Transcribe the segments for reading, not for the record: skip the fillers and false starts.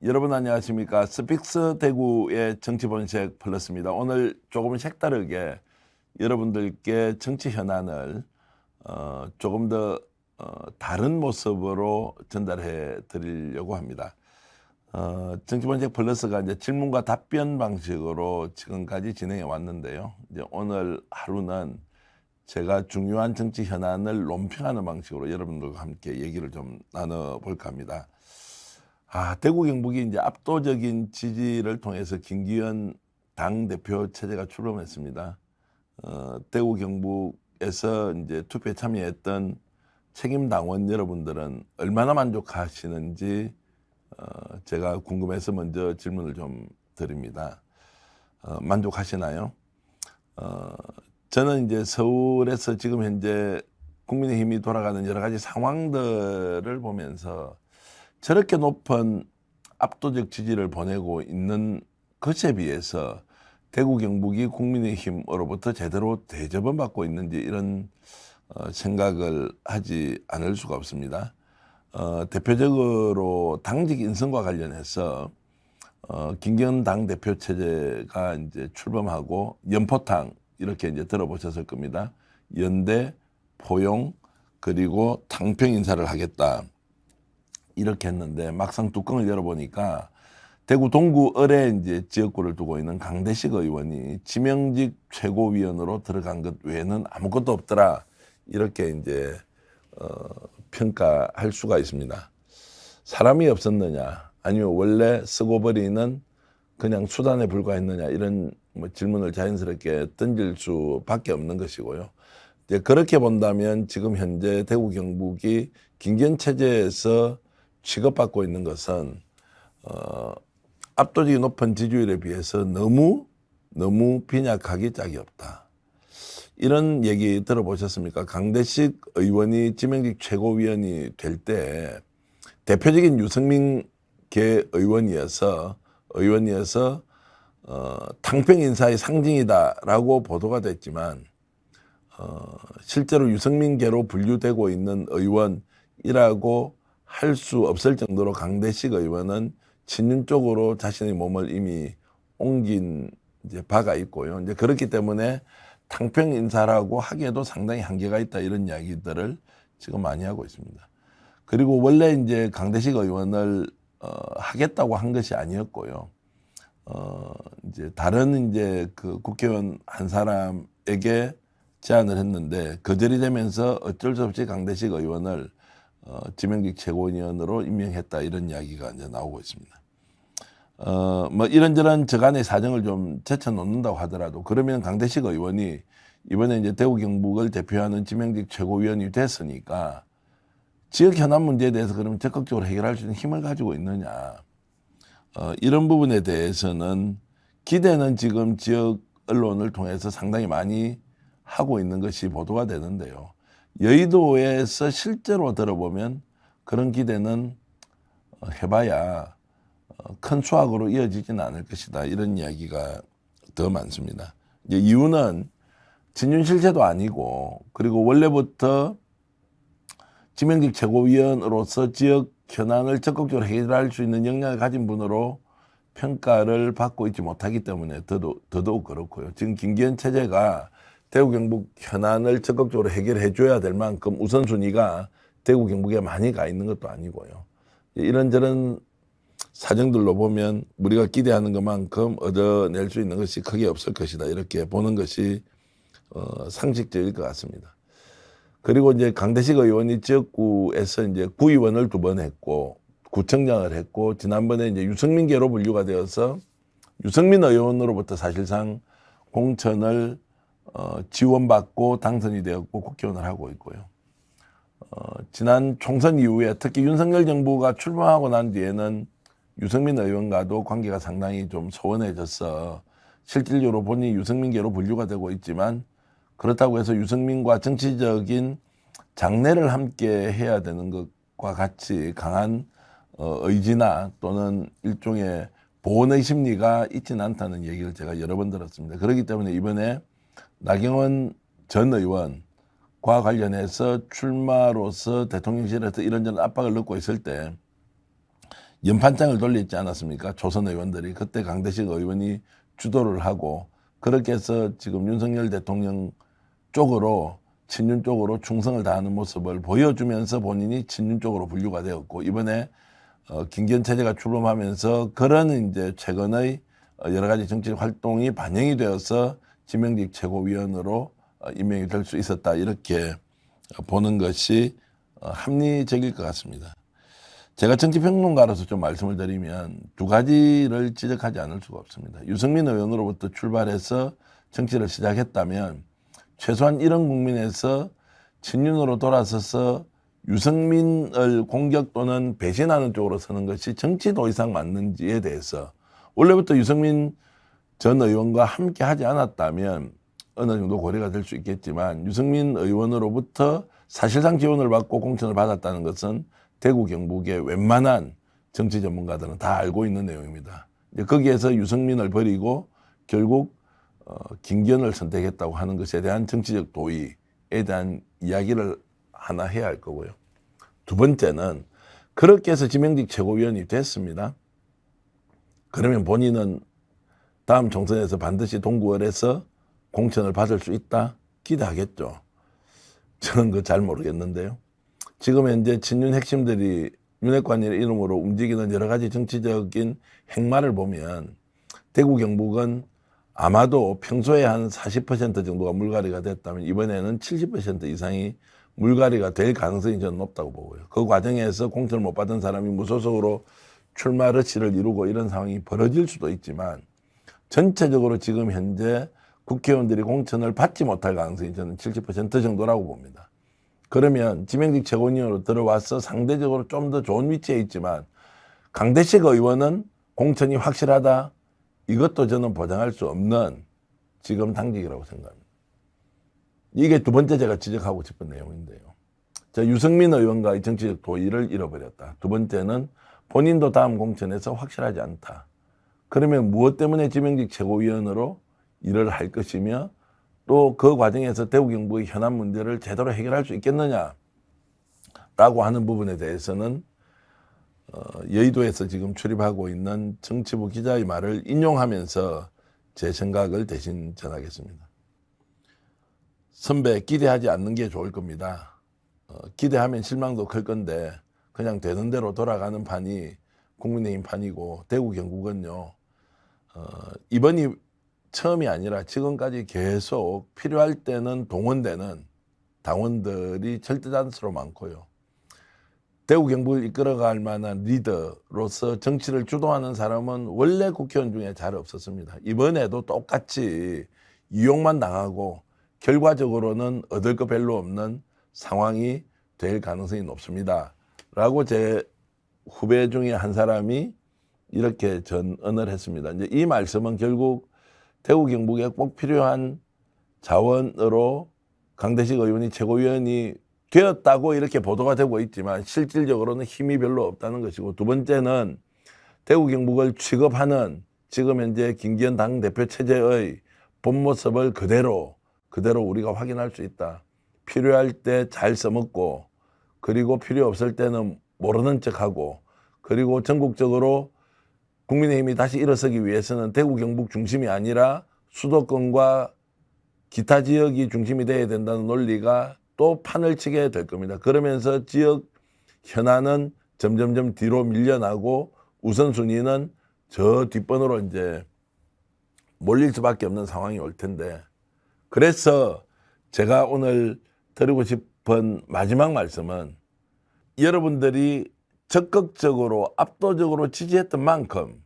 여러분 안녕하십니까. 스픽스 대구의 정치본색 플러스입니다. 오늘 조금 색다르게 여러분들께 정치 현안을 조금 더 다른 모습으로 전달해 드리려고 합니다. 정치본색 플러스가 이제 질문과 답변 방식으로 지금까지 진행해 왔는데요. 이제 오늘 하루는 제가 중요한 정치 현안을 논평하는 방식으로 여러분들과 함께 얘기를 좀 나눠볼까 합니다. 대구 경북이 이제 압도적인 지지를 통해서 김기현 당대표 체제가 출범했습니다. 대구 경북에서 이제 투표에 참여했던 책임 당원 여러분들은 얼마나 만족하시는지 제가 궁금해서 먼저 질문을 좀 드립니다. 만족하시나요? 저는 이제 서울에서 지금 현재 국민의힘이 돌아가는 여러 가지 상황들을 보면서 저렇게 높은 압도적 지지를 보내고 있는 것에 비해서 대구 경북이 국민의힘으로부터 제대로 대접을 받고 있는지 이런 생각을 하지 않을 수가 없습니다. 대표적으로 당직 인선과 관련해서 김기현 당대표 체제가 이제 출범하고 연포탕 이렇게 이제 들어보셨을 겁니다. 연대, 포용, 그리고 당평 인사를 하겠다. 이렇게 했는데 막상 뚜껑을 열어보니까 대구 동구 을에 이제 지역구를 두고 있는 강대식 의원이 지명직 최고위원으로 들어간 것 외에는 아무것도 없더라. 이렇게 이제 평가할 수가 있습니다. 사람이 없었느냐, 아니면 원래 쓰고 버리는 그냥 수단에 불과했느냐, 이런 질문을 자연스럽게 던질 수밖에 없는 것이고요. 이제 그렇게 본다면 지금 현재 대구 경북이 김기현 체제에서 취급받고 있는 것은 압도적인 높은 지지율에 비해서 너무 빈약하기 짝이 없다. 이런 얘기 들어보셨습니까? 강대식 의원이 지명직 최고위원이 될 때 대표적인 유승민계 의원이어서 당평 인사의 상징이다라고 보도가 됐지만 실제로 유승민계로 분류되고 있는 의원이라고 할 수 없을 정도로 강대식 의원은 친윤 쪽으로 자신의 몸을 이미 옮긴 이제 바가 있고요. 이제 그렇기 때문에 당평 인사라고 하기에도 상당히 한계가 있다, 이런 이야기들을 지금 많이 하고 있습니다. 그리고 원래 이제 강대식 의원을 하겠다고 한 것이 아니었고요. 이제 다른 이제 그 국회의원 한 사람에게 제안을 했는데 거절이 되면서 어쩔 수 없이 강대식 의원을 지명직 최고위원으로 임명했다, 이런 이야기가 이제 나오고 있습니다. 뭐 이런저런 저간의 사정을 좀 제쳐놓는다고 하더라도 그러면 강대식 의원이 이번에 이제 대구 경북을 대표하는 지명직 최고위원이 됐으니까 지역 현안 문제에 대해서 그러면 적극적으로 해결할 수 있는 힘을 가지고 있느냐, 이런 부분에 대해서는 기대는 지금 지역 언론을 통해서 상당히 많이 하고 있는 것이 보도가 되는데요. 여의도에서 실제로 들어보면 그런 기대는 해봐야 큰 수확으로 이어지지는 않을 것이다, 이런 이야기가 더 많습니다. 이제 이유는 친윤 실세도 아니고, 그리고 원래부터 지명직 최고위원으로서 지역 현안을 적극적으로 해결할 수 있는 역량을 가진 분으로 평가를 받고 있지 못하기 때문에 더더욱 그렇고요. 지금 김기현 체제가 대구 경북 현안을 적극적으로 해결해 줘야 될 만큼 우선순위가 대구 경북에 많이 가 있는 것도 아니고요. 이런저런 사정들로 보면 우리가 기대하는 것만큼 얻어낼 수 있는 것이 크게 없을 것이다, 이렇게 보는 것이 상식적일 것 같습니다. 그리고 이제 강대식 의원이 지역구에서 이제 구의원을 2번 했고 구청장을 했고, 지난번에 이제 유승민계로 분류가 되어서 유승민 의원으로부터 사실상 공천을 지원받고 당선이 되었고 국회의원을 하고 있고요. 지난 총선 이후에 특히 윤석열 정부가 출범하고 난 뒤에는 유승민 의원과도 관계가 상당히 좀 소원해져서 실질적으로 본인이 유승민계로 분류가 되고 있지만, 그렇다고 해서 유승민과 정치적인 장래를 함께 해야 되는 것과 같이 강한 의지나 또는 일종의 보온의 심리가 있지는 않다는 얘기를 제가 여러 번 들었습니다. 그렇기 때문에 이번에 나경원 전 의원과 관련해서 출마로서 대통령실에서 이런저런 압박을 넣고 있을 때 연판장을 돌렸지 않았습니까? 초선 의원들이. 그때 강대식 의원이 주도를 하고 그렇게 해서 지금 윤석열 대통령 쪽으로 친윤 쪽으로 충성을 다하는 모습을 보여주면서 본인이 친윤 쪽으로 분류가 되었고 이번에 김기현 체제가 출범하면서 그런 이제 최근의 여러 가지 정치적 활동이 반영이 되어서 지명직 최고위원으로 임명이 될 수 있었다 이렇게 보는 것이 합리적일 것 같습니다. 제가 정치평론가로서 좀 말씀을 드리면 두 가지를 지적하지 않을 수가 없습니다. 유승민 의원으로부터 출발해서 정치를 시작했다면 최소한 이런 국민에서 친윤으로 돌아서서 유승민을 공격 또는 배신하는 쪽으로 서는 것이 정치도 이상 맞는지에 대해서 원래부터 유승민 전 의원과 함께 하지 않았다면 어느 정도 고려가 될 수 있겠지만 유승민 의원으로부터 사실상 지원을 받고 공천을 받았다는 것은 대구 경북의 웬만한 정치 전문가들은 다 알고 있는 내용입니다. 거기에서 유승민을 버리고 결국 김기현을 선택했다고 하는 것에 대한 정치적 도의에 대한 이야기를 하나 해야 할 거고요. 두 번째는 그렇게 해서 지명직 최고위원이 됐습니다. 그러면 본인은 다음 총선에서 반드시 동구을에서 공천을 받을 수 있다? 기대하겠죠. 저는 그거 잘 모르겠는데요. 지금 현재 친윤 핵심들이 윤핵관이라는 이름으로 움직이는 여러 가지 정치적인 행마를 보면 대구 경북은 아마도 평소에 한 40% 정도가 물갈이가 됐다면 이번에는 70% 이상이 물갈이가 될 가능성이 저는 높다고 보고요. 그 과정에서 공천을 못 받은 사람이 무소속으로 출마 러시를 이루고 이런 상황이 벌어질 수도 있지만 전체적으로 지금 현재 국회의원들이 공천을 받지 못할 가능성이 저는 70% 정도라고 봅니다. 그러면 지명직 최고위원으로 들어와서 상대적으로 좀 더 좋은 위치에 있지만 강대식 의원은 공천이 확실하다? 이것도 저는 보장할 수 없는 지금 당직이라고 생각합니다. 이게 두 번째 제가 지적하고 싶은 내용인데요. 유승민 의원과의 정치적 도의를 잃어버렸다. 두 번째는 본인도 다음 공천에서 확실하지 않다. 그러면 무엇 때문에 지명직 최고위원으로 일을 할 것이며 또 그 과정에서 대구 경북의 현안 문제를 제대로 해결할 수 있겠느냐라고 하는 부분에 대해서는 여의도에서 지금 출입하고 있는 정치부 기자의 말을 인용하면서 제 생각을 대신 전하겠습니다. 선배, 기대하지 않는 게 좋을 겁니다. 기대하면 실망도 클 건데 그냥 되는 대로 돌아가는 판이 국민의힘 판이고 대구 경북은요. 이번이 처음이 아니라 지금까지 계속 필요할 때는 동원되는 당원들이 절대다수로 많고요. 대구 경북을 이끌어갈 만한 리더로서 정치를 주도하는 사람은 원래 국회의원 중에 잘 없었습니다. 이번에도 똑같이 이용만 당하고 결과적으로는 얻을 거 별로 없는 상황이 될 가능성이 높습니다. 라고 제 후배 중에 한 사람이 이렇게 전언을 했습니다. 이제 이 말씀은 결국 대구 경북에 꼭 필요한 자원으로 강대식 의원이 최고위원이 되었다고 이렇게 보도가 되고 있지만 실질적으로는 힘이 별로 없다는 것이고 두 번째는 대구 경북을 취급하는 지금 현재 김기현 당대표 체제의 본 모습을 그대로 우리가 확인할 수 있다. 필요할 때 잘 써먹고 그리고 필요 없을 때는 모르는 척하고 그리고 전국적으로 국민의힘이 다시 일어서기 위해서는 대구 경북 중심이 아니라 수도권과 기타 지역이 중심이 돼야 된다는 논리가 또 판을 치게 될 겁니다. 그러면서 지역 현안은 점점점 뒤로 밀려나고 우선순위는 저 뒷번호로 이제 몰릴 수밖에 없는 상황이 올 텐데 그래서 제가 오늘 드리고 싶은 마지막 말씀은 여러분들이 적극적으로 압도적으로 지지했던 만큼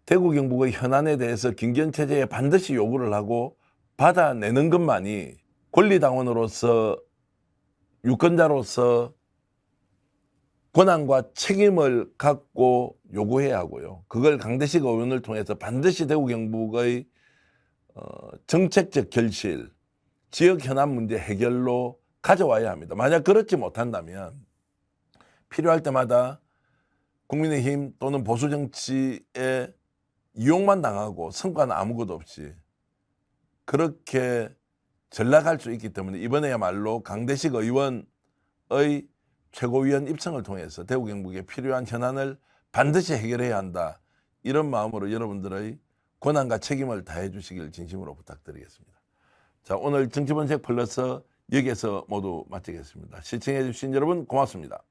대구 경북의 현안에 대해서 김기현 체제에 반드시 요구를 하고 받아내는 것만이 권리당원으로서 유권자로서 권한과 책임을 갖고 요구해야 하고요. 그걸 강대식 의원을 통해서 반드시 대구 경북의 정책적 결실, 지역 현안 문제 해결로 가져와야 합니다. 만약 그렇지 못한다면 필요할 때마다 국민의힘 또는 보수 정치에 이용만 당하고 성과는 아무것도 없이 그렇게 전락할 수 있기 때문에 이번에야말로 강대식 의원의 최고위원 입성을 통해서 대구 경북에 필요한 현안을 반드시 해결해야 한다. 이런 마음으로 여러분들의 권한과 책임을 다해 주시길 진심으로 부탁드리겠습니다. 자, 오늘 정치본색 플러스 여기에서 모두 마치겠습니다. 시청해 주신 여러분 고맙습니다.